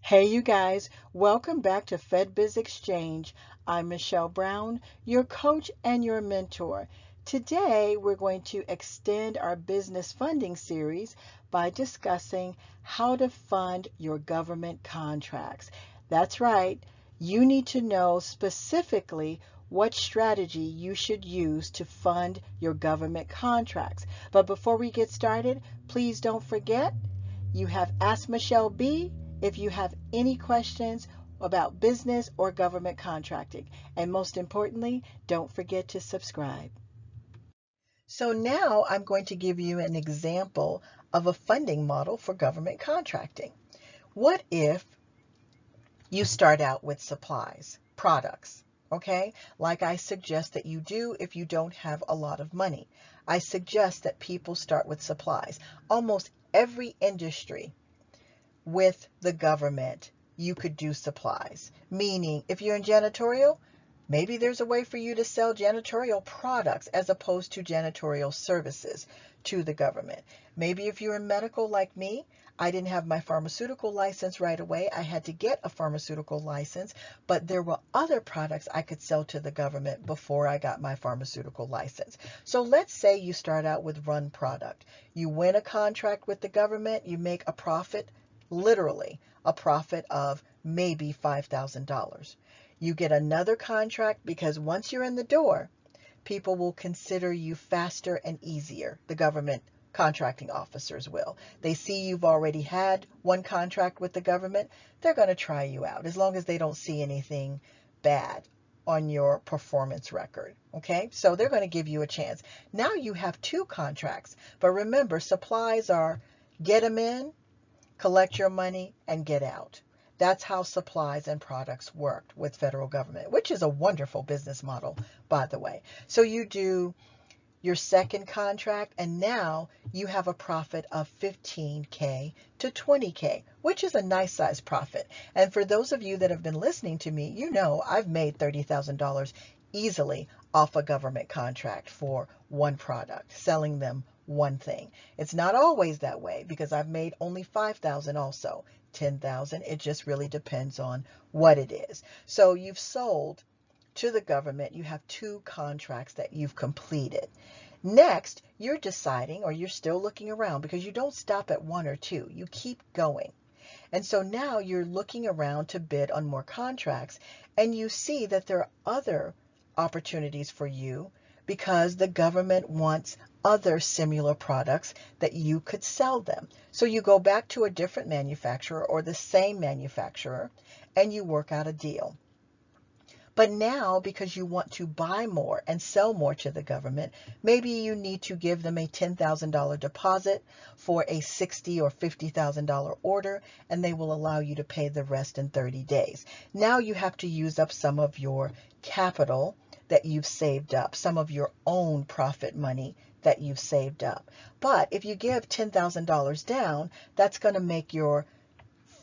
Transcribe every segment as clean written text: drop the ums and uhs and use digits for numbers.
Hey, you guys, welcome back to FedBiz Exchange. I'm Michelle Brown, your coach and your mentor. Today, we're going to extend our business funding series by discussing how to fund your government contracts. That's right, you need to know specifically what strategy you should use to fund your government contracts. But before we get started, please don't forget you have Ask Michelle B if you have any questions about business or government contracting. And most importantly, don't forget to subscribe. So now I'm going to give you an example of a funding model for government contracting. What if you start out with supplies, products, okay? Like I suggest that you do if you don't have a lot of money. I suggest that people start with supplies. Almost every industry with the government, you could do supplies. Meaning, if you're in janitorial, maybe there's a way for you to sell janitorial products as opposed to janitorial services to the government. Maybe if you're in medical like me, I didn't have my pharmaceutical license right away. I had to get a pharmaceutical license, but there were other products I could sell to the government before I got my pharmaceutical license. So let's say you start out with run product. You win a contract with the government, you make a profit, literally a profit of maybe $5,000. You get another contract because once you're in the door, people will consider you faster and easier. The government contracting officers will. They see you've already had one contract with the government, they're going to try you out as long as they don't see anything bad on your performance record. Okay, so they're going to give you a chance. Now you have two contracts, but remember, supplies are get them in, collect your money, and get out. That's how supplies and products worked with federal government, which is a wonderful business model, by the way. So you do your second contract, and now you have a profit of $15K to $20K, which is a nice size profit. And for those of you that have been listening to me, you know I've made $30,000 easily off a government contract for one product, selling them one thing. It's not always that way because I've made only 5,000 also, 10,000. It just really depends on what it is. So you've sold to the government, you have two contracts that you've completed. Next, you're deciding, or you're still looking around because you don't stop at one or two, you keep going. And so now you're looking around to bid on more contracts, and you see that there are other opportunities for you because the government wants other similar products that you could sell them. So you go back to a different manufacturer or the same manufacturer and you work out a deal. But now, because you want to buy more and sell more to the government, maybe you need to give them a $10,000 deposit for a $60,000 or $50,000 order, and they will allow you to pay the rest in 30 days. Now you have to use up some of your capital that you've saved up, some of your own profit money that you've saved up. But if you give $10,000 down, that's going to make your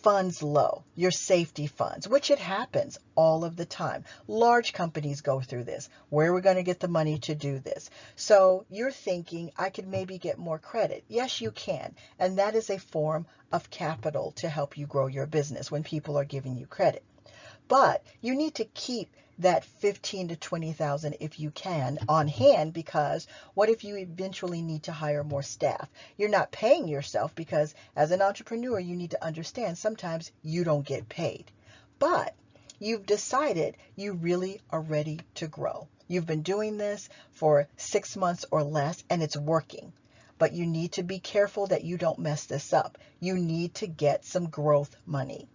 funds low, your safety funds, which it happens all of the time. Large companies go through this. Where are we going to get the money to do this? So you're thinking, I could maybe get more credit. Yes, you can. And that is a form of capital to help you grow your business when people are giving you credit. But you need to keep that 15 to 20,000 if you can on hand, because what if you eventually need to hire more staff? You're not paying yourself because as an entrepreneur, you need to understand sometimes you don't get paid. But you've decided you really are ready to grow. You've been doing this for 6 months or less and it's working. But you need to be careful that you don't mess this up. You need to get some growth money.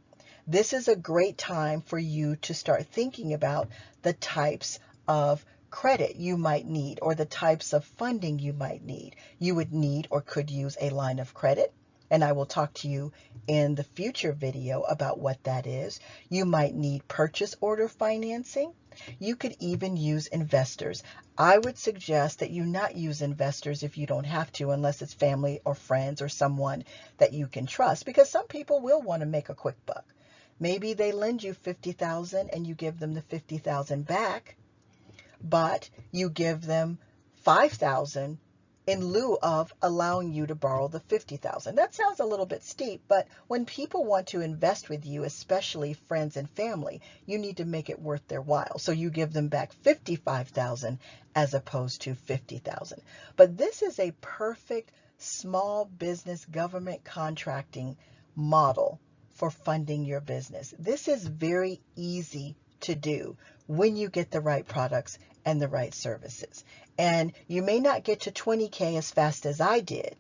This is a great time for you to start thinking about the types of credit you might need or the types of funding you might need. You would need or could use a line of credit, and I will talk to you in the future video about what that is. You might need purchase order financing. You could even use investors. I would suggest that you not use investors if you don't have to, unless it's family or friends or someone that you can trust, because some people will want to make a quick buck. Maybe they lend you $50,000 and you give them the $50,000 back, but you give them $5,000 in lieu of allowing you to borrow the $50,000. That sounds a little bit steep, but when people want to invest with you, especially friends and family, you need to make it worth their while. So you give them back $55,000 as opposed to $50,000. But this is a perfect small business government contracting model for funding your business. This is very easy to do when you get the right products and the right services. And you may not get to 20K as fast as I did,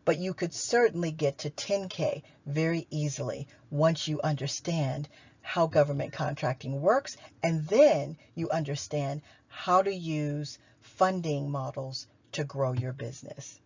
but you could certainly get to 10K very easily once you understand how government contracting works, and then you understand how to use funding models to grow your business.